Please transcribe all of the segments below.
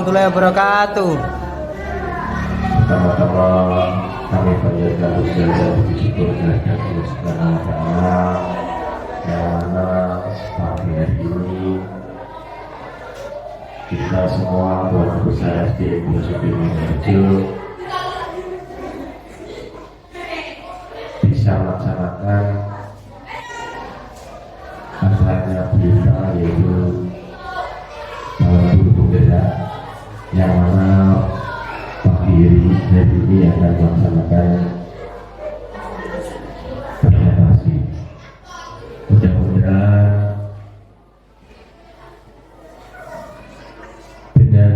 warahmatullahi wabarakatuh. Pertama-tama kami panjatkan puji dan syukur kehadirat Allah Subhanahu wa Ta'ala yang mana pagi hari ini kita semua keluarga besar SD Filosofi Mojokerto bisa melaksanakan acaranya berita yaitu Guru Bendera yang mana pagi hari ini akan melaksanakan presentasi. Mudah-mudahan dengan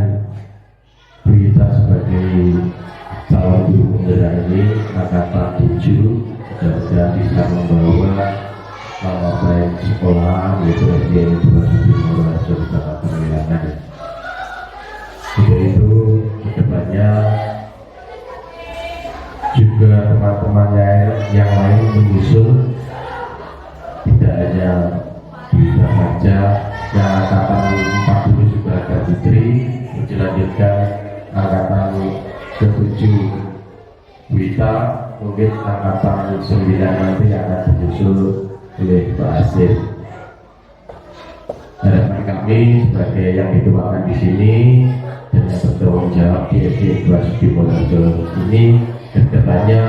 berita sebagai calon guru bendera ini angkatan 7 mudah-mudahan bisa membawa nama baik sekolah yaitu SD Filosofi Mojokerto Kota Pemilihan. Yaitu kedepannya juga teman-teman yang lain menyusul, tidak hanya bisa saja yang angkatan 40 juga ada Putri, dilanjutkan angkatan ke-7 Wita, mungkin angkatan 9 nanti akan disusul oleh Pak Asir. Harapan kami sebagai yang dituakan di sini dan yang bertanggung jawab di SD Filosofi Mojokerto ini, kedepannya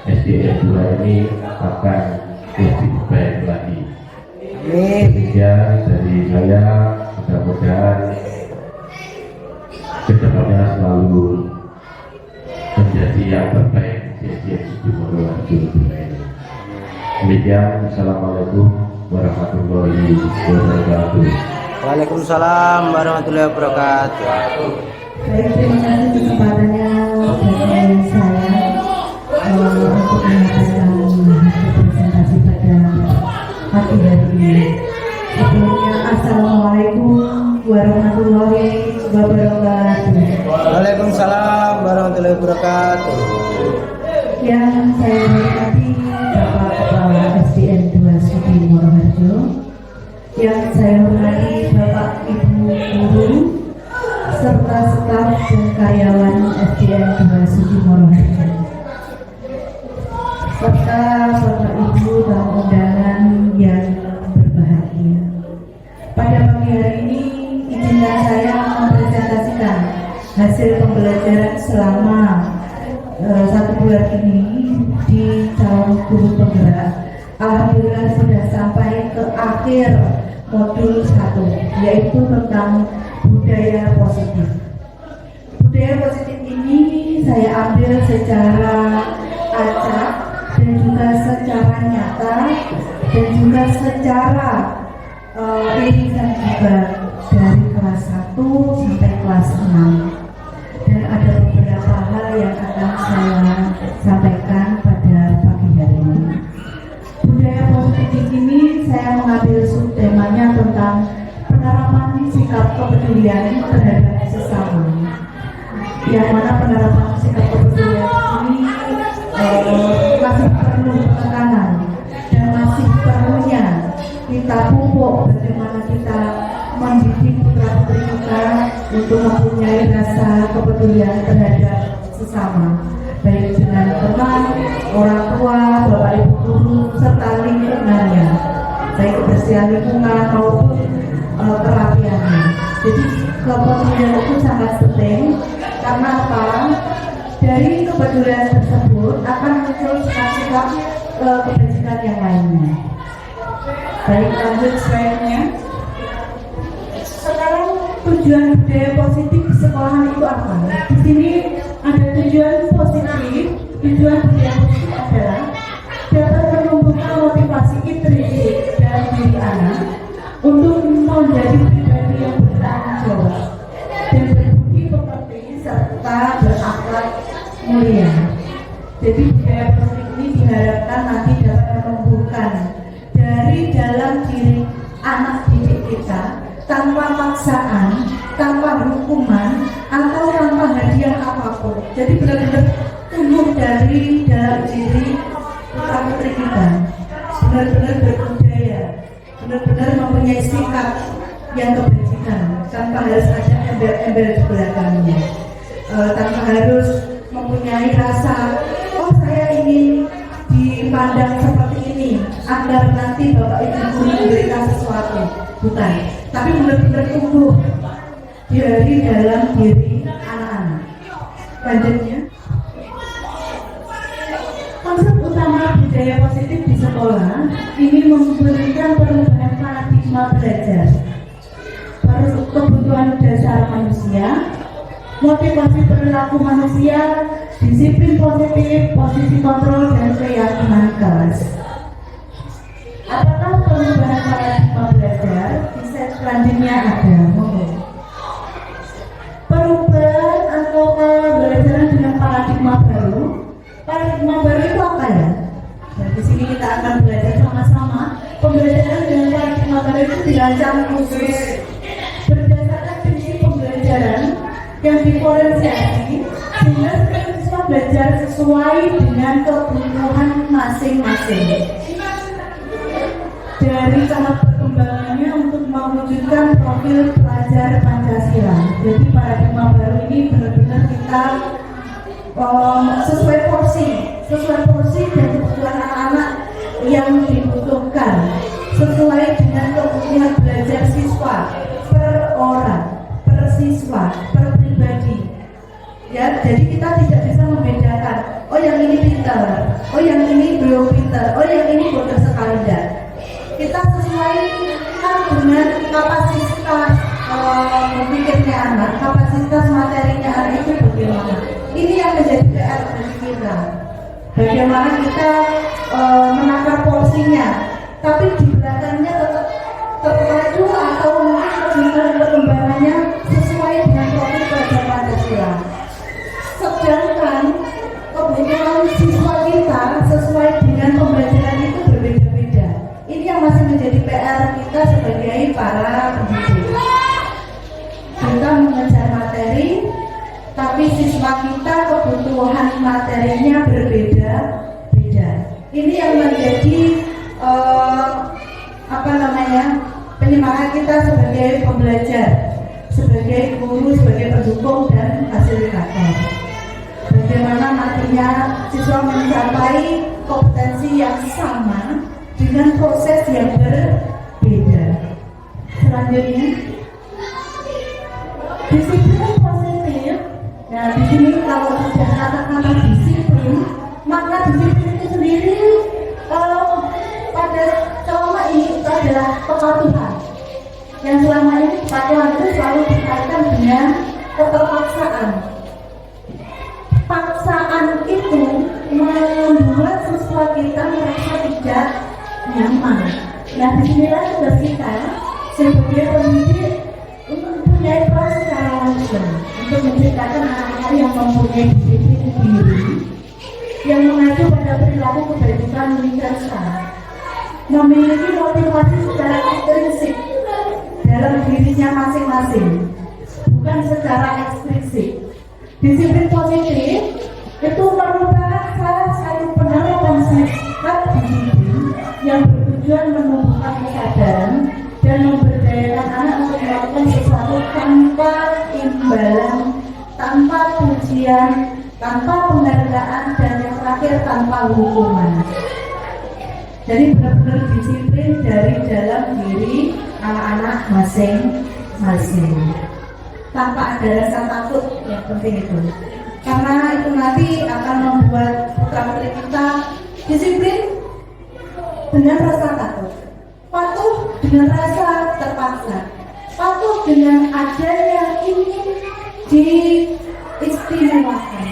SDN 2 ini akan lebih baik lagi. Demikian dari saya, mudah-mudahan kedepannya selalu menjadi yang terbaik di SDN Mojokerto. Demikian, Assalamualaikum warahmatullahi wabarakatuh. Waalaikumsalam warahmatullahi wabarakatuh. Baik, terima kasih kesempatannya dari saya untuk menyampaikan presentasi pada pagi hari ini. Sebelumnya, Assalamualaikum warahmatullahi wabarakatuh. Waalaikumsalam warahmatullahi wabarakatuh. Yang saya hormati Bapak Kepala SDN 2 Suci Mojokerto, yang saya hormati Bapak Ibu Guru serta staf dan karyawan SDN 2 Suci Mojokerto, serta Bapak Ibu tamu undangan yang berbahagia. Pada pagi hari ini, izinkan saya mempresentasikan hasil pembelajaran selama 1 bulan ini di calon guru penggerak. Alhamdulillah sudah sampai ke akhir modul 1, yaitu tentang budaya positif. Budaya positif ini saya ambil secara acak dan juga secara nyata dan juga secara irisan juga dari kelas 1 sampai kelas 6. Dan ada beberapa hal yang akan saya sampaikan pada pagi hari ini. Budaya positif ini saya mengambil subtemanya tentang penerapan sikap kepedulian terhadap sesama. Yang mana penerapan sikap kepedulian ini masih perlu tekanan dan masih perlunya kita pupuk bagaimana kita mendidik putra-putri kita untuk mempunyai rasa kepedulian terhadap sesama, baik dengan teman, orang tua, bapak ibu guru, serta lingkungannya, baik kebersihan lingkungan maupun kerapiannya. Jadi kepedulian itu sangat penting. Karena apa? Dari kepedulian tersebut akan muncul sikap-sikap kebajikan yang lainnya. Baik, lanjut slide-nya. Sekarang tujuan budaya positif di sekolahan itu apa? Di sini ada tujuan positif. Tujuan budaya positif adalah dapat menumbuhkan motivasi intrinsik dalam diri anak untuk menjadi pribadi yang bertanggung jawab dan berbudi pekerti serta berakhlak mulia. Jadi budaya positif ini diharapkan nanti dapat menumbuhkan dari dalam diri anak didik kita tanpa paksaan, tanpa hukuman, atau tanpa hadiah apapun. Jadi benar-benar tumbuh dari dalam diri putra putri kita, benar-benar berbudaya, benar-benar mempunyai sikap yang kebajikan, tanpa harus ada embel-embel di belakangnya, tanpa harus mempunyai rasa, oh saya ingin dipandang seperti ini agar nanti bapak ibu memberikan sesuatu, bukan, tapi benar-benar tumbuh dari dalam diri anak-anak. Lanjutnya, konsep utama budaya positif di sekolah ini memberikan perubahan paradigma belajar, kebutuhan dasar manusia, motivasi perilaku manusia, disiplin positif, posisi kontrol, dan keyakinan kelas. Apakah perubahan paradigma belajar? Di slide selanjutnya ada. Perubahan atau pembelajaran dengan paradigma baru. Paradigma baru itu apa ya? Nah, di sini kita akan belajar sama-sama. Pembelajaran dengan paradigma baru itu dirancang khusus berdasarkan prinsip pembelajaran yang diferensiasi sehingga siswa belajar sesuai dengan kebutuhan masing-masing. Dari tahap perkembangannya untuk mewujudkan profil pelajar Pancasila. Jadi paradigma baru ini benar-benar kita sesuai porsi dan kebutuhan anak-anak yang dibutuhkan, sesuai dengan kebutuhan belajar siswa per orang, per siswa, per pribadi. Ya, jadi kita tidak bisa membedakan, oh yang ini pintar, oh yang ini belum pintar, oh yang ini bodoh sekali. Kita sesuaikan dengan kapasitas berpikirnya anak, kapasitas materinya anak itu bagaimana. Ini yang menjadi PR bagi kita. Bagaimana kita menakar porsinya, tapi di belakangnya tetap terpacu atau mungkin perkembangannya sesuai dengan profil pelajar Pancasila. Sedangkan kebutuhan siswa kita sesuai dengan pembelajaran itu berbeda-beda. Ini yang masih menjadi PR kita sebagai para pendidik. Kita mengejar materi, tapi siswa kita kebutuhan materinya berbeda-beda. Ini yang menjadi penyemangat kita sebagai pembelajar, sebagai guru, sebagai pendukung dan fasilitator. Bagaimana nantinya siswa mencapai kompetensi yang sama dengan proses yang berbeda. Selanjutnya, disiplin positif. Nah, di sini kalau sudah kata-kata disiplin, maka disiplin itu sendiri pada selama ini itu adalah kepatuhan. Yang selama ini kepatuhan itu selalu dikaitkan dengan keterpaksaan. Paksaan itu membuat siswa kita merasa tidak nyaman. Nah, disinilah tugas kita sebagai pendidik untuk mempunyai peran secara langsung untuk menciptakan anak-anak yang mempunyai disiplin diri, yang mengacu pada perilaku kebajikan universal, memiliki motivasi secara intrinsik dalam dirinya masing-masing, bukan secara ekstrinsi. Disiplin positif itu merupakan salah satu penerapan sikap disiplin yang bertujuan menumbuhkan kesadaran dan memberdayakan anak untuk melakukan sesuatu tanpa imbalan, tanpa pujian, tanpa penghargaan, dan yang terakhir tanpa hukuman. Jadi benar-benar disiplin dari dalam diri anak-anak masing-masing, tanpa ada rasa takut. Yang penting itu, karena itu nanti akan membuat putra-putri kita disiplin dengan rasa takut, patuh dengan rasa terpaksa, patuh dengan ada yang ingin diistimewakan.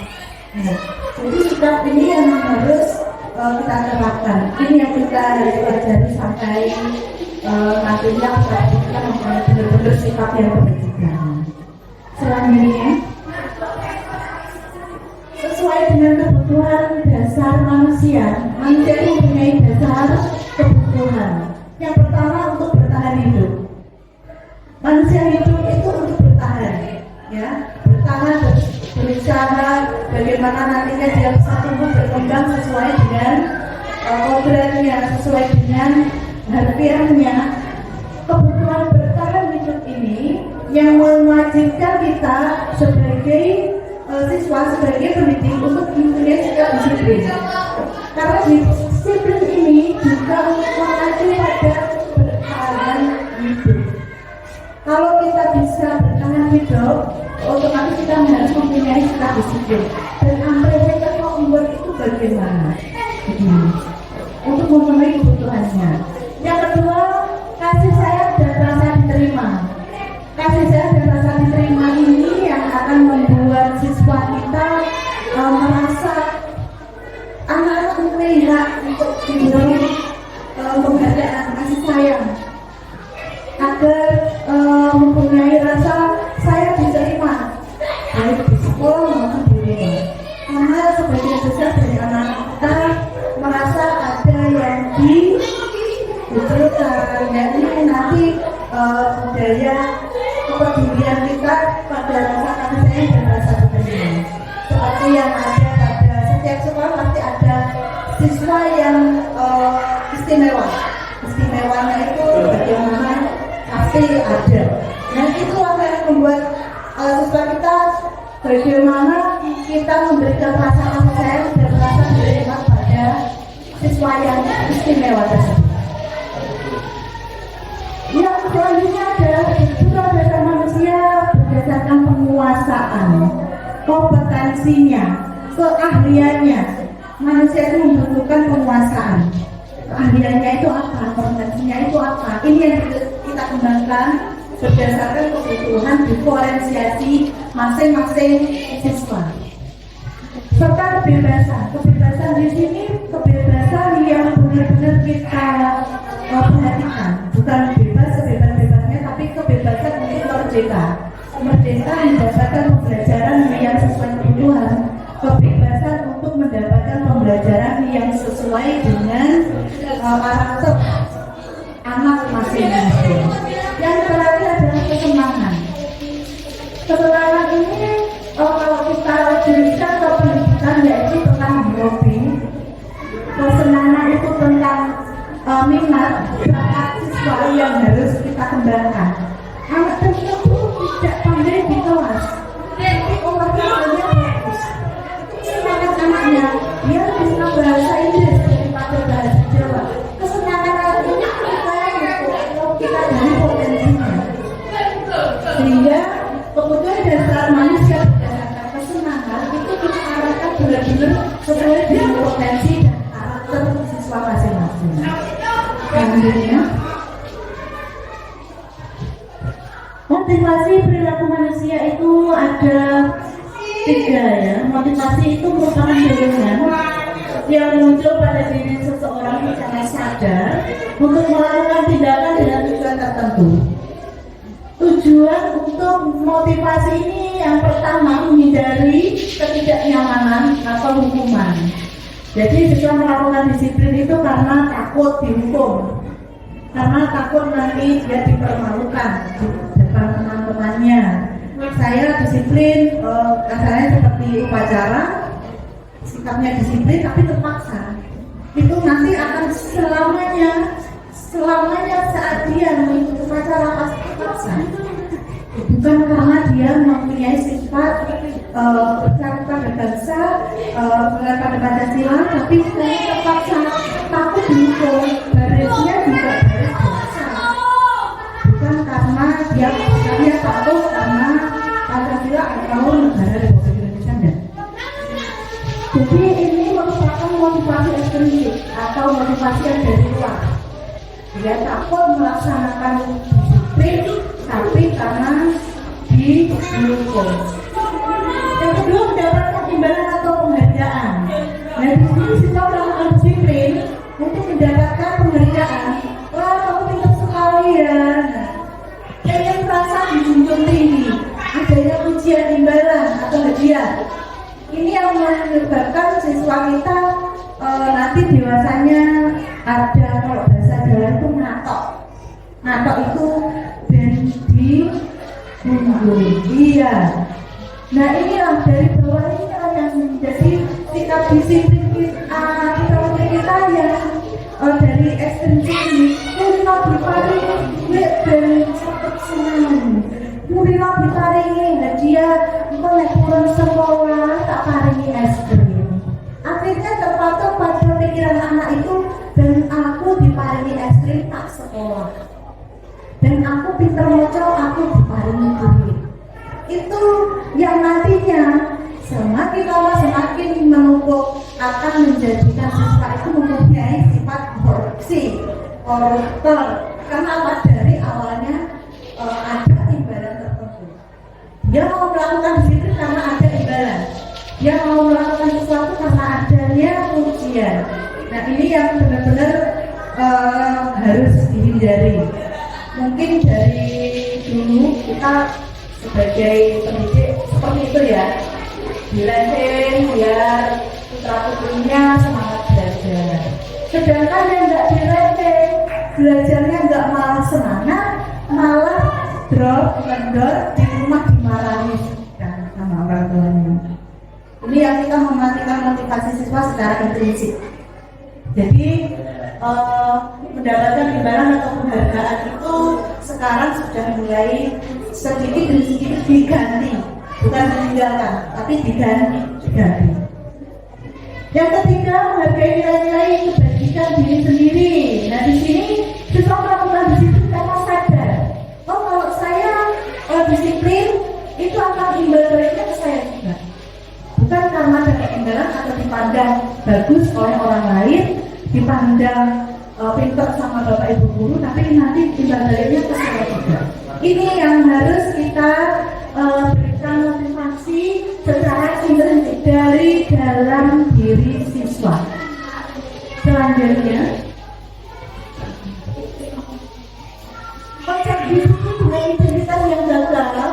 Jadi sikap ini yang harus kita terapkan. Ini yang kita harus pelajari sampai nantinya kita mempunyai benar-benar sikap yang kebajikan. Selanjutnya, sesuai dengan kebutuhan dasar manusia mempunyai dasar kebutuhan. Yang pertama, untuk bertahan hidup. Manusia hidup itu untuk bertahan, ya, bertahan, berusaha bagaimana nantinya dia bisa tumbuh berkembang sesuai dengan kodratnya, sesuai dengan harfiahnya. Kebutuhan bertahan hidup ini yang mewajibkan kita sebagai siswa, sebagai pendidik untuk mempunyai sikap disiplin. Karena disiplin ini juga mengacu pada bertahan hidup. Kalau kita bisa bertahan hidup, otomatis kita harus mempunyai sikap disiplin. Dan ambilnya mau membuat itu bagaimana? Untuk memenuhi kebutuhannya. Yang kedua, kasih sayang dan rasa diterima. Kasih sayang dan rasa diterima ini yang akan membuat siswa kita merasa anak-anak mempunyai hak untuk diberi penghargaan kasih sayang, agar mempunyai rasa saya diterima baik di sekolah maupun di rumah. Karena sebagian besar dari anak-anak kita merasa ada yang dibetulkan, yakni nanti budaya kepedulian kita pada rasa kasih sayang dan rasa diterima. Seperti yang ada pada setiap sekolah pasti ada siswa yang istimewa. Istimewanya itu bagaimana pasti ada. Dan itu akan membuat siswa kita bagaimana kita memberikan rasa kasih sayang dan rasa diterima pada siswa yang istimewa tersebut. Yang selanjutnya adalah struktur dasar manusia berdasarkan penguasaan, kompetensinya, keahliannya. Manusia itu membutuhkan penguasaan. Keahliannya itu apa? Kompetensinya itu apa? Ini yang kita kembangkan berdasarkan kebutuhan diferensiasi masing-masing siswa. Serta kebebasan. Kebebasan di sini kebebasan yang benar-benar kita perhatikan. Bukan bebas sebebas-bebasnya, tapi kebebasan untuk merdeka. Merdeka mendapatkan pembelajaran yang sesuai kebutuhan. Kebebasan untuk mendapatkan pembelajaran yang sesuai dengan karakter anak masing-masing. Yang terakhir adalah kesenangan. Kesenangan ini kalau kita jelaskan ke pendidikan yaitu tentang hobi. Kesenangan itu tentang minat bakat siswa yang harus kita kembangkan. Anak tersebut tidak pandai di kelas, tapi olahraganya bagus. Semangat anaknya, dia bisa bahasa Inggris daripada bahasa Jawa. Kesenangan artinya kita dari potensinya. Sehingga kebutuhan dasar manusia berdasarkan kesenangan itu kita arahkan benar-benar sesuai dengan potensi dan karakter siswa masing-masing. Selanjutnya, motivasi perilaku manusia itu ada 3 ya. Motivasi itu merupakan dorongan yang muncul pada diri seseorang secara sadar untuk melakukan tindakan dengan tujuan tertentu. Tujuan untuk motivasi ini yang pertama menghindari ketidaknyamanan atau hukuman. Jadi siswa melakukan disiplin itu karena takut dihukum, karena takut nanti dia dipermalukan di depan teman-temannya. Saya disiplin, kasarnya seperti upacara, sikapnya disiplin tapi terpaksa. Itu nanti akan selamanya saat dia mengikuti upacara pasti terpaksa. Bukan karena dia mempunyai sifat berkarakter pada bangsa, pada Pancasila, tapi saya terpaksa takut dihukum. Barisnya juga baris bangsa. Bukan karena dia takut karena Pancasila atau negara Republik Indonesia. Jadi ini merupakan motivasi ekstrinsik atau motivasi yang dari luar. Dia takut melaksanakan disiplin, tapi karena dihukum. Yang kedua, mendapatkan imbalan atau penghargaan. Nah, di sini siswa melakukan disiplin untuk mendapatkan penghargaan. Wah, kamu pintar sekali ya. Yang merasa dijunjung tinggi, adanya pujian, imbalan atau hadiah. Ini yang menyebabkan siswa kita nanti dewasanya ada, kalau bahasa Jawa itu ngatok. Ngatok itu bendi unggul. Iya. Nah, inilah dari bawah ini yang menjadi sikap disiplin kita yang dari ekstrim ini. Kita berpaling dari sikap senang. untuk akan menjadikan siswa itu mempunyai sifat koruptor. Karena apa? Dari awalnya ada imbalan tertentu. Dia mau melakukan disiplin karena ada imbalan. Dia mau melakukan sesuatu karena adanya ujian. Nah, ini yang benar-benar harus dihindari. Mungkin dari dulu kita sebagai pendidik seperti itu ya, dilatih biar putra putrinya semangat belajar. Sedangkan yang nggak dilatih, belajarnya nggak malah semangat, malah drop, kendor, di rumah dimarahi sama orang tuanya. Ini yang kita mematikan motivasi siswa secara intrinsik. Jadi mendapatkan imbalan atau penghargaan itu sekarang sudah mulai sedikit demi sedikit diganti, bukan meninggalkan, tapi diganti. Yang ketiga, menghargai nilai-nilai kebajikan diri sendiri. Nah, di sini siswa melakukan disiplin karena sadar, oh kalau saya disiplin itu akan imbal baliknya ke saya juga. Bukan karena dapat imbalan atau dipandang bagus oleh orang lain, dipandang pintar sama bapak ibu guru, tapi nanti imbal baliknya ke saya juga. Ini yang harus kita berikan motivasi secara intrinsik dari dalam diri siswa. Selanjutnya, konsep disiplin dengan identitas yang gagal.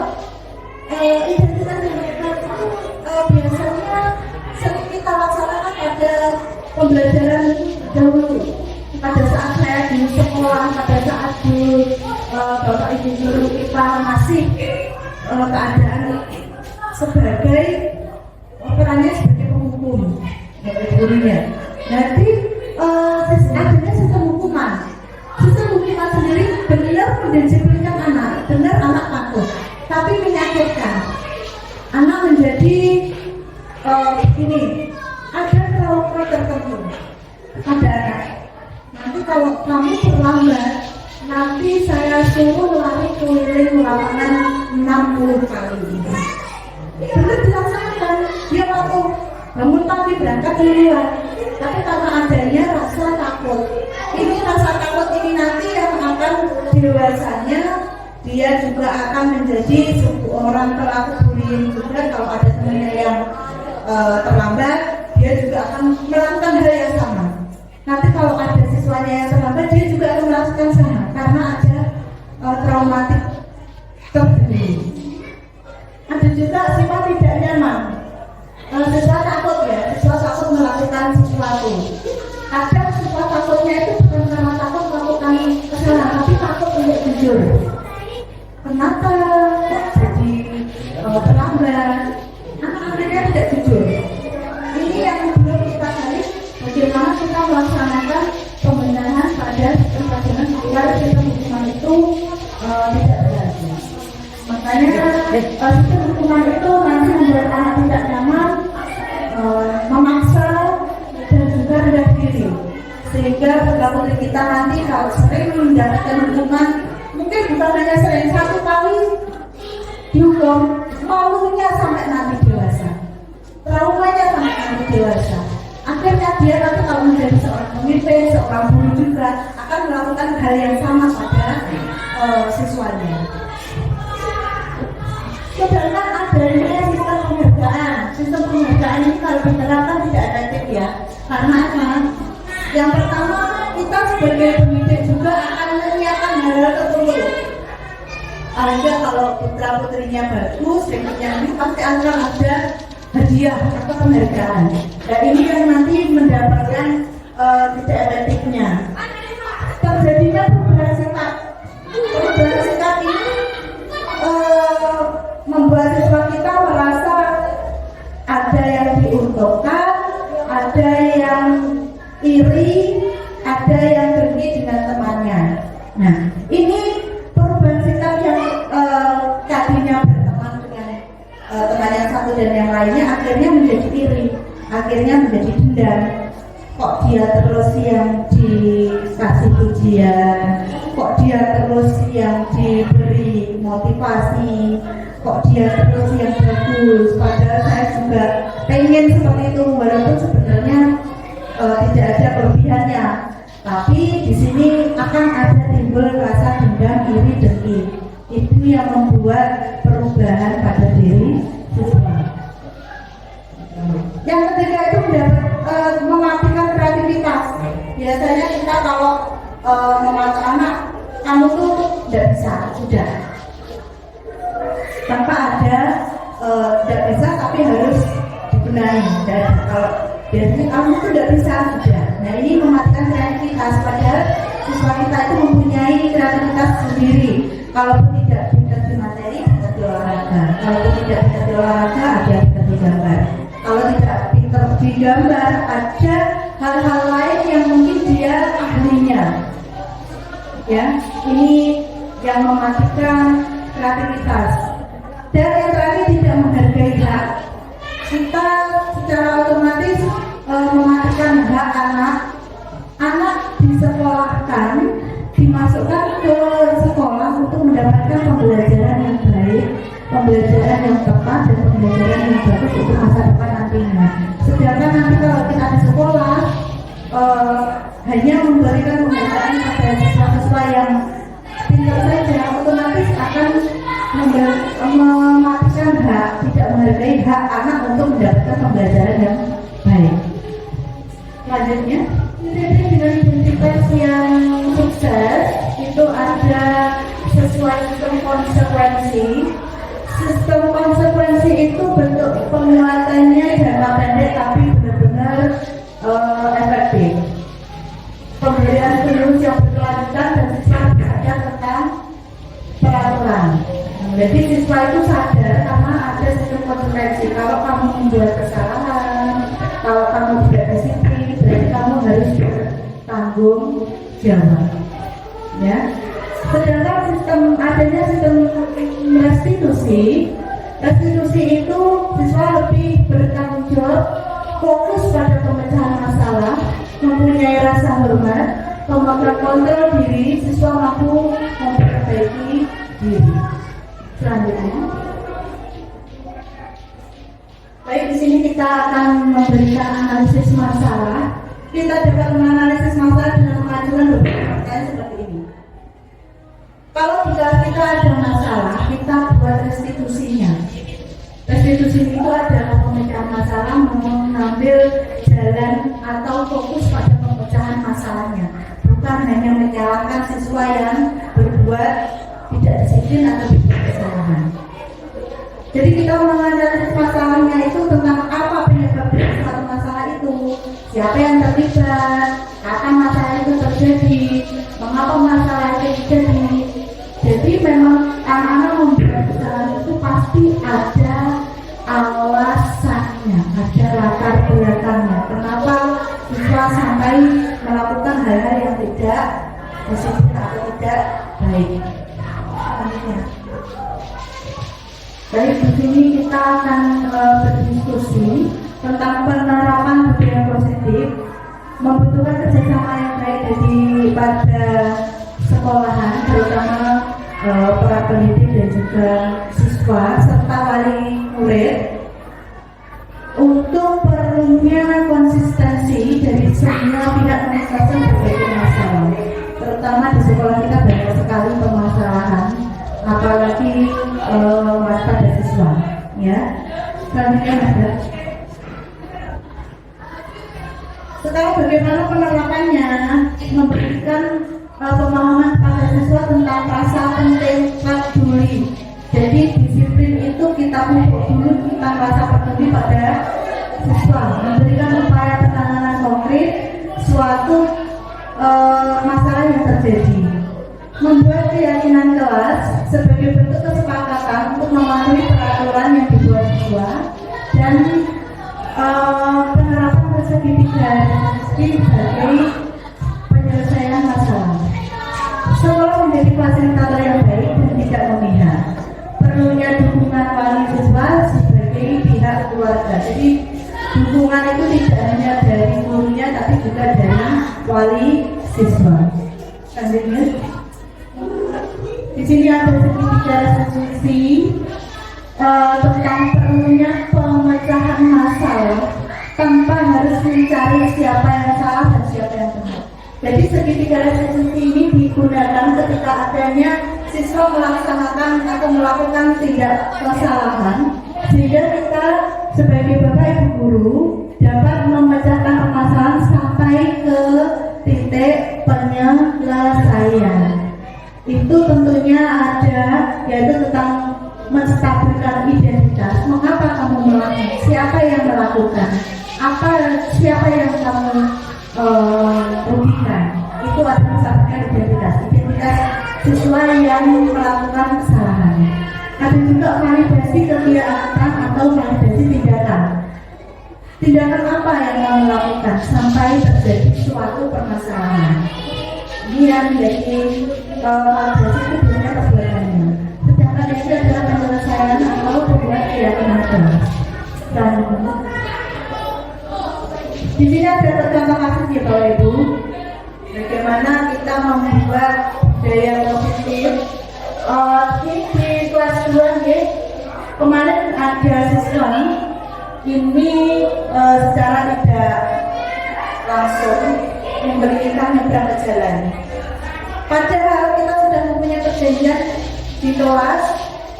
Identitas yang gagal itu biasanya sering kita laksanakan pada pembelajaran dahulu. Pada saat saya di sekolah, pada saat di bapak ibu guru kita masih keadaan sebagai perannya sebagai penghukum gurunya. Nanti adanya sistem hukuman. Sistem hukuman sendiri benar mendisiplinkan anak, benar anak takut, tapi menyakitkan. Anak menjadi ini ada trauma tertentu pada anak. Nanti kalau kamu terlambat, nanti saya suruh lari keliling lapangan 60 kali. Benar dilaksanakan. Dia waktu bangun pagi berangkat duluan, tapi karena adanya rasa takut. Ini rasa takut ini nanti yang akan dewasanya dia juga akan menjadi orang pelaku bullying juga. Kalau ada temannya yang terlambat, dia juga akan melakukan hal yang sama. Nanti kalau ada siswanya yang terlambat, dia juga akan melakukan sama karena ada traumatik tersendiri. Ada juga sifat tidak nyaman. Siswa takut ya, siswa takut melakukan sesuatu. Kadang siswa takutnya itu bukan karena takut melakukan kesalahan, tapi takut untuk jujur. Kenapa jadi terlambat? Anak-anaknya tidak jujur. Ini yang belum kita gali, bagaimana kita melaksanakan pembenahan pada sistem pelajaran agar sistem hukuman itu tidak berlaku. Makanya sistem hukuman itu nanti membuat anak tidak nyaman, memaksa dan juga rendah diri, sehingga kalau kita nanti kalau sering mendapatkan hukuman, mungkin bukan hanya sering, satu kali dihukum, malunya sampai nanti dewasa, traumanya sampai nanti dewasa. Akhirnya dia nanti kalau menjadi seorang pemimpin, seorang guru juga akan melakukan hal yang sama pada siswanya. Sedangkan adanya sistem penghargaan ini kalau diterapkan tidak efektif ya. Karena apa? Yang pertama, kita sebagai pendidik juga akan menyiapkan hal-hal tertentu. Ada kalau putra putrinya bagus, berikutnya ini pasti akan ada hadiah atau penghargaan. Dan ini yang nanti mendapatkan tidak efektifnya. Terjadinya perubahan sikap. Perubahan sikap ini membuat siswa kita merasa ada yang diuntungkan, ada yang iri, ada yang dengki dengan temannya. Nah, ini perubahan sikap yang tadinya berteman dengan teman yang satu dan yang lainnya akhirnya menjadi iri, akhirnya menjadi dendam. Kok dia terus yang dikasih pujian, kok dia terus yang diberi motivasi, kok dia terus yang bagus, padahal saya juga pengen seperti itu, walaupun sebenarnya tidak ada kelebihannya, tapi di sini akan ada timbul rasa dendam, iri, dengki. Itu yang membuat perubahan pada diri siswa. Yang ketiga itu mematikan kreativitas. Biasanya kita kalau memacu anak, kamu tuh tidak bisa, sudah tanpa ada tidak bisa tapi harus dibenahi. Dan kalau biasanya kamu tuh tidak bisa, sudah. Nah, ini mematikan kreativitas. Padahal siswa kita itu mempunyai kreativitas sendiri. Kalaupun tidak pintar di materi, pintar di olahraga. Kalaupun tidak pintar di olahraga, ada pintar di gambar. Kalau tidak pintar di gambar, ada hal-hal lain yang mungkin dia ahlinya. Ya, ini yang mematikan kreativitas. Dan yang terakhir, tidak menghargai hak. Kita secara otomatis mematikan hak anak. Anak disekolahkan, dimasukkan ke sekolah untuk mendapatkan pembelajaran yang baik, pembelajaran yang tepat, dan pembelajaran yang bagus untuk masa depan nantinya. Sedangkan nanti kalau kita di sekolah hanya memberikan pembelajaran pada siswa-siswa yang pintar saja, otomatis akan mematikan hak, tidak menghargai hak anak untuk mendapatkan pembelajaran yang baik. Selanjutnya, dengan identitas yang sukses itu ada sesuai sistem konsekuensi. Sistem konsekuensi itu bentuk penguatannya jangka pendek tapi benar-benar efektif. Pemberian stimulus yang berkelanjutan dan siswa sadar tentang peraturan. Jadi siswa itu sadar karena ada sistem konsekuensi. Kalau kamu membuat kesalahan, kalau kamu tidak disiplin, berarti kamu harus bertanggung jawab. Ya. Sedangkan adanya sistem restitusi itu siswa lebih bertanggung jawab, fokus pada pemecahan masalah, mempunyai rasa hormat, memegang kontrol diri, siswa mampu memperbaiki diri. Selanjutnya, baik, di sini kita akan memberikan analisis masalah. Kita dapat menganalisis masalah dengan mengajukan beberapa pertanyaan seperti ini. Kalau kita ada masalah, kita buat restitusinya. Restitusi itu adalah pemecahan masalah, mengambil jalan atau fokus pada pemecahan masalahnya, bukan hanya menyalahkan siswa yang berbuat tidak disiplin atau berbuat kesalahan. Jadi kita menganalisis masalahnya itu tentang apa penyebab dari suatu masalah itu, siapa yang terlibat, kapan masalah itu terjadi, mengapa masalah itu terjadi. Jadi memang anak-anak membuat kesalahan itu pasti ada alasannya, ada latar belakangnya. Kenapa siswa sampai melakukan hal-hal yang tidak positif atau tidak baik. Baik, di sini kita akan berdiskusi tentang penerapan budaya positif, membutuhkan kerjasama yang baik pada sekolahan, terutama para pendidik dan juga siswa serta wali murid, untuk perlunya konsistensi dari semua pihak menyelesaikan berbagai masalah. Terutama di sekolah kita banyak sekali permasalahan, apalagi pada siswa. Ya, selanjutnya ada. Sekarang bagaimana penerapannya? Memberikan pemahaman pada siswa tentang rasa penting peduli. Jadi disiplin itu kita pupuk dulu tentang rasa peduli pada siswa. Memberikan upaya penanganan konkret suatu masalah yang terjadi. Membuat keyakinan kelas sebagai bentuk kesepakatan untuk mematuhi peraturan yang dibuat siswa, dan penerapan segitiga sebagai penyelesaian masalah. Sekolah menjadi fasilitator yang baik dan tidak memihak. Perlunya dukungan wali siswa sebagai pihak keluarga. Jadi dukungan itu tidak hanya dari gurunya tapi juga dari wali siswa. Selanjutnya, di sini ada segitiga solusi tentang perlunya pemecahan masalah tanpa harus mencari siapa yang salah dan siapa yang benar. Jadi segitiga restitusi ini digunakan ketika adanya siswa melaksanakan atau melakukan tindak kesalahan, sehingga kita sebagai bapak ibu guru dapat memecahkan permasalahan sampai ke titik penyelesaian. Itu tentunya ada, yaitu tentang menstabilkan identitas. Mengapa kamu melakukan? Siapa yang melakukan? Siapa yang kamu rugikan? Itu adalah menstabilkan identitas siswa yang melakukan kesalahan. Ada juga validasi kegiatan atau validasi tindakan. Tindakan apa yang kamu lakukan sampai terjadi suatu permasalahan? Ini yang menjadi validasi itu punya perbuatannya. Sedangkan itu adalah penyelesaian atau perbuatan tidak benar. Dan di sini ada contoh kasus ya Bapak Ibu, bagaimana kita membuat daya positif. Di kelas 2 ya, kemarin ada siswa ini secara tidak langsung memberikan nyebrang ke jalan. Padahal kita sudah mempunyai perjanjian di kelas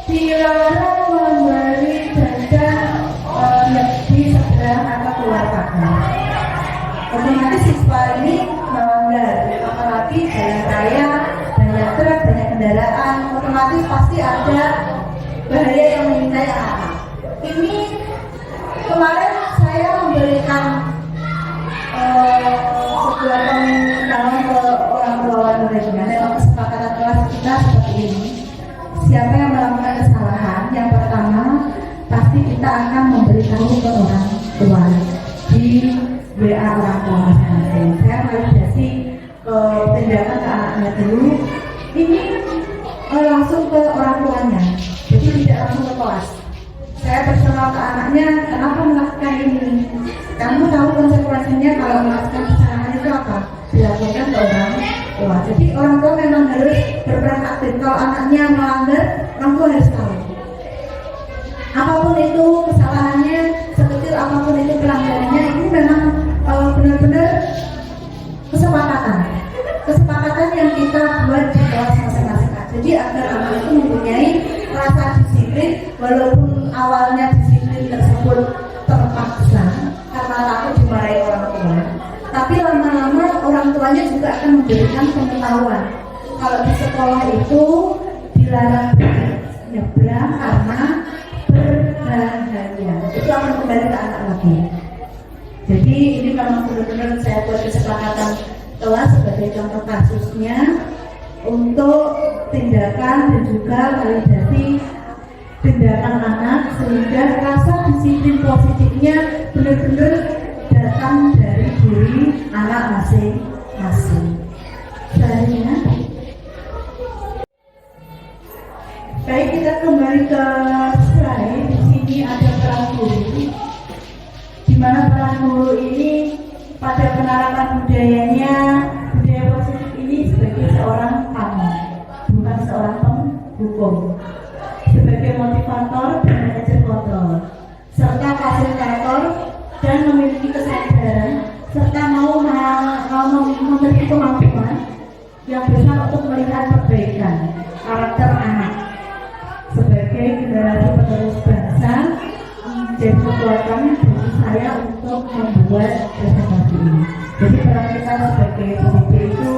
dilarang memberi jajan di seberang atau keluar pagar. Otomatis siswa ini melanggar, apalagi jalan raya, banyak truk, banyak kendaraan, otomatis pasti ada bahaya yang mengintai anak. Ini kemarin saya memberikan sebuah pengetahuan ke orang tua muridnya lewat kesepakatan kelas kita seperti ini. Siapa yang melakukan kesalahan, yang pertama pasti kita akan memberitahu ke orang tua di WA orang tua masing-masing. Saya validasi tindakan ke anaknya dulu. Ini langsung ke orang tuanya, jadi tidak langsung ke kelas. Saya personal ke anaknya, kenapa melakukan ini? Kamu tahu konsekuensinya kalau melakukan kesalahan itu apa? Dilakukan ke orang tua. Jadi orang tua memang harus berperan aktif. Kalau anaknya melanggar, orang tua harus tahu. Apapun itu kesalahannya, sekecil apapun itu pelanggarannya, ini memang benar-benar kesepakatan yang kita buat di kelas masing-masing. Jadi agar anak itu mempunyai rasa disiplin, walaupun awalnya disiplin tersebut terpaksa karena takut dimarahi orang tua, tapi lama-lama orang tuanya juga akan memberikan pengetahuan kalau di sekolah itu dilarang nyebrang karena berbahaya. Itu akan kembali ke anak lagi. Jadi ini memang benar-benar saya buat kesepakatan kelas sebagai contoh kasusnya untuk tindakan dan juga validasi tindakan anak, sehingga rasa disiplin positifnya benar-benar datang dari diri anak masing-masing. Selanjutnya, baik, kita kembali ke slide. Di sini ada peran guru, di mana peran guru ini pada penerapan budaya positif ini sebagai seorang tamu, bukan seorang pendukung, sebagai motivator dan manajer kontrol, serta fasilitator, dan memiliki kesadaran serta mau memiliki kemampuan yang besar untuk melihat perbaikan karakter anak sebagai generasi penerus bangsa. Jadi kekuatan bagi saya untuk membuat presentasi ini. Jadi peran kita sebagai pemimpin itu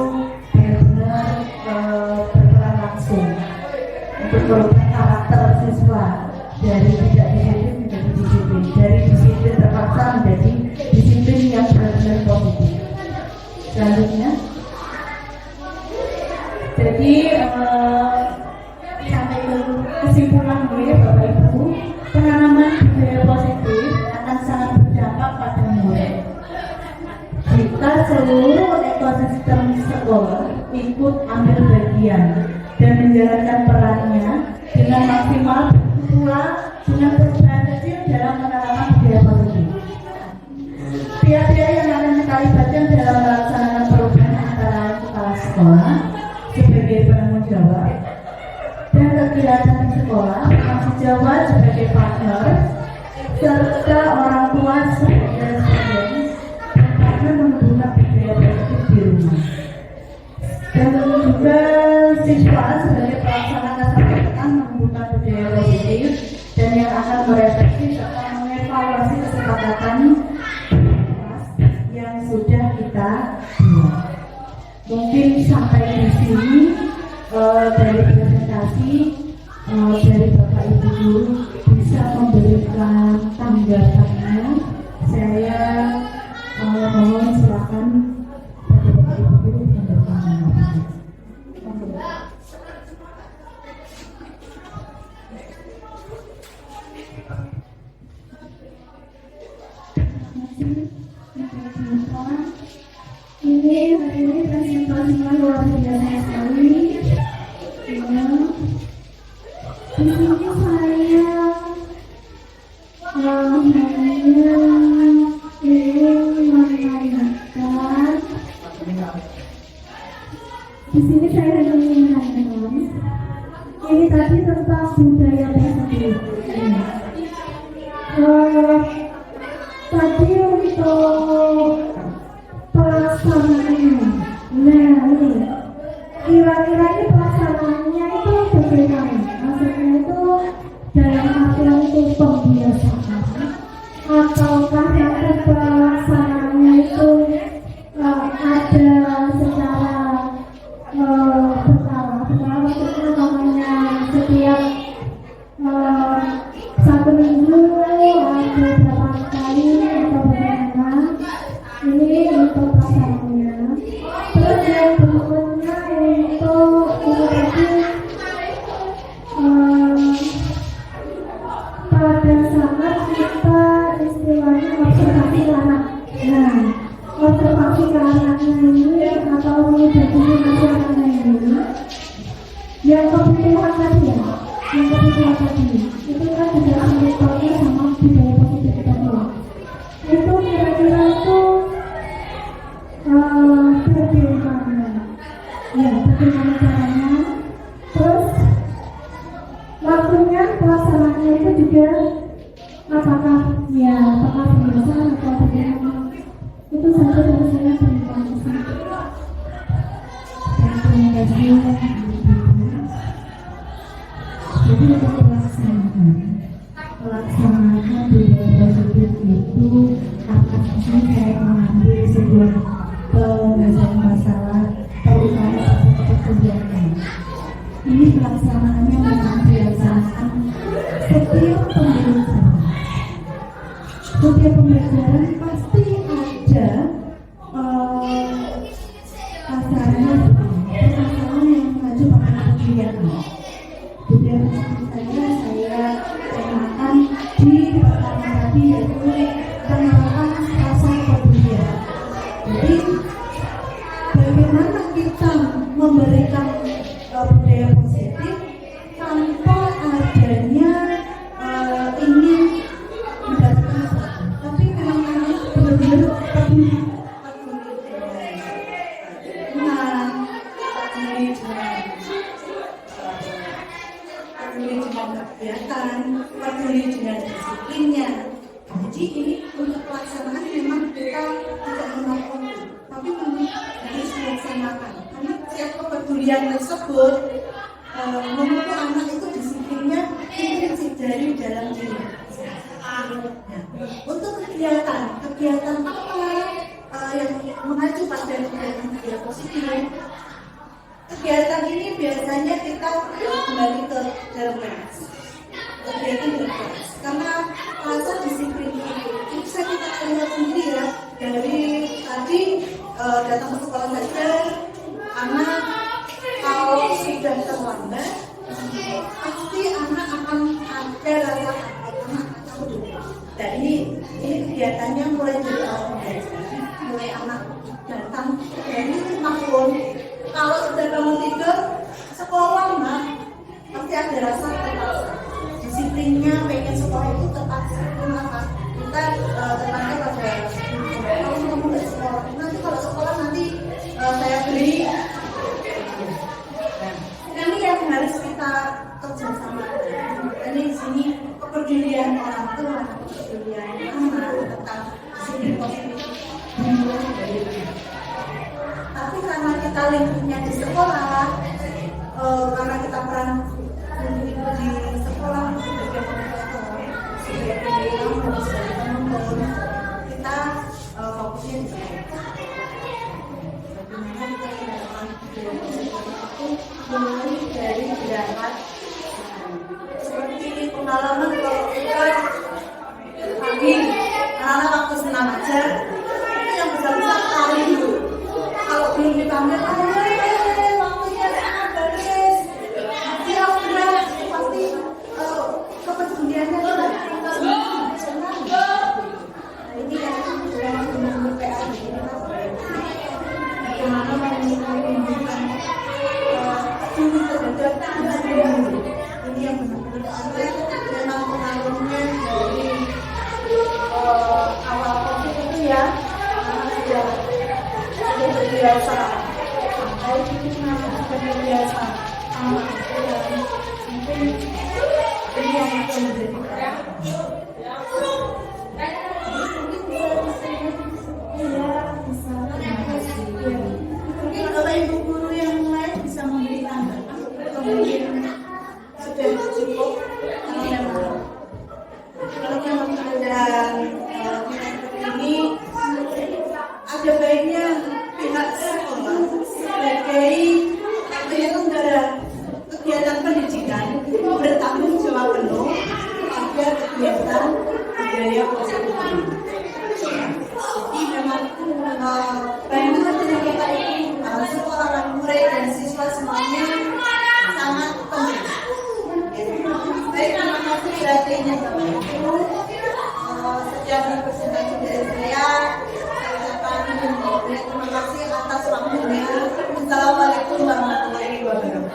benar-benar berperan langsung untuk merubah karakter siswa dari tidak disiplin menjadi disiplin, dari disiplin terpaksa menjadi disiplin yang benar-benar positif. Selanjutnya, jadi sampai ke kesimpulan gue Bapak Ibu, penanaman budaya positif akan sangat berdampak pada murid jika seluruh ekosistem sekolah ikut ambil bagian dan menjalankan perannya dengan maksimal, pula dengan perubahan kecil dalam penanaman budaya positif. Pihak-pihak yang akan terlibat dalam melaksanakan perubahan antara kepala sekolah sebagai penanggung jawab dan kegiatan sekolah, tanggung jawab sebagai yang sudah kita buat. Mungkin sampai di sini dari presentasi dari Bapak Ibu Guru bisa memberikan tanggapannya. Saya mohon silakan pada Bapak Ibu Guru memberikan tanggapannya. Ini hari ini presentasinya luar biasa sekali. Ya. Di sini saya hanya ingin menanyakan. Di sini saya hanya ingin menanyakan. Ini tadi tentang budaya tersebut. Tadi untuk pelaksanaannya, nah ini kira-kira ini pelaksanaannya itu bagaimana? Maksudnya itu dalam artian itu pembiasaan, ataukah nanti pelaksanaannya itu ada secara berkala maksudnya namanya setiap satu minggu ada berapa kali atau bagaimana? Ini untuk pasangannya. Terus yang berikutnya untuk itu tadi pada saat kita istilahnya observasi ke anak. Nah, observasi ke anaknya ini atau mengidentifikasi anaknya ini yang kebutuhan tadi ya, yang kebutuhan tadi itu kan juga menyesuaikan sama budaya positif kita dulu. Itu kira-kira itu bagaimana? Ya, bagaimana caranya? Terus waktunya pelaksanaannya itu juga apakah biasa atau bagaimana? Itu saja dari saya. Terima kasih. Terima kasih. Jadi untuk pelaksanaan budaya positif itu akan saya mengambil sebuah penyelesaian masalah terutama seperti kegiatan. Ini pelaksanaannya memang dilaksanakan setiap pembelajaran. Setiap pembelajaran pasti ada asalnya permasalahan yang mengacu pada kegiatan. Budaya positif saya kenakan di pertama tadi yaitu penerapan rasa kepedulian. Jadi bagaimana kita memberikan budaya positif tanpa adanya ingin mendapatkan sesuatu, tapi memang benar-benar peduli. Peduli dengan kegiatan, peduli dengan disiplinnya. Jadi ini untuk pelaksanaan memang kita tidak menolak, tapi memang harus dilaksanakan. Karena setiap kepedulian tersebut membuat anak itu disiplinnya intrinsik dari dalam diri. Nah, untuk kegiatan apa yang mengacu pada budaya positif? Kegiatan ini biasanya kita kembali ke dalam kelas. Kegiatan dalam kelas. Karena rasa disiplin itu bisa kita lihat sendiri ya dari tadi datang ke sekolah saja, anak kalau sudah terlambat pasti anak akan ada rasa takut. Dan ini kegiatannya mulai dari awal mulai anak datang dari rumah pun kalau sudah bangun tidur sekolah pasti ada rasa terpaksa. Disiplinnya pengen sekolah itu terpaksa. Kenapa? Kita terpaksa pada kalau kamu nggak sekolah nanti kalau sekolah nanti saya beli. Ini yang harus kita kerjasama. Ini di sini kepedulian orang tua, kepedulian anak tentang disiplin positif. Tapi karena kita lingkupnya di sekolah, karena kita peran di sekolah sebagai penonton, sebagai penonton, kita fokusnya di sekolah. bagaimana menunjukkan cinta terhadap muslim. Ini yang benar-benar memang pengaruhnya dari awal COVID itu ya, sudah terbiasa sampai ini sudah terbiasa mungkin ini yang akan menjadi mungkin kalau ibu guru yang lain bisa memberi tanggapan atau mungkin sudah cukup kalau memang keadaan ini ada baiknya pihak sekolah sebagai penyelenggara kegiatan pendidikan bertanggung jawab penuh agar kegiatan budaya positif ini. Jadi memang bagaimana kegiatan ini sekolah murid dan siswa semuanya sangat penting. Baik, terima kasih perhatiannya Bapak Ibu. Sekian presentasi dari saya ucapkan terima kasih atas waktunya. Assalamualaikum warahmatullahi wabarakatuh.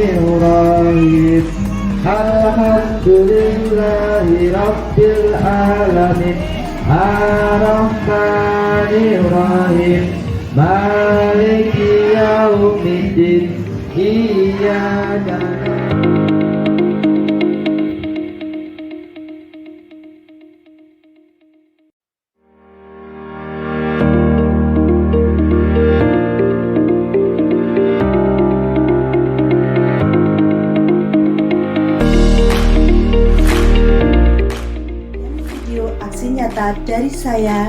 Bismillahirrahmanirrahim. Alhamdulillahi Rabbil Alamin. Ar-Rahmanirrahim. Maliki Yaumiddin. Iyyaka na'budu. Video aksi nyata dari saya.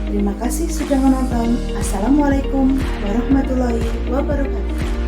Terima kasih sudah menonton. Assalamualaikum warahmatullahi wabarakatuh.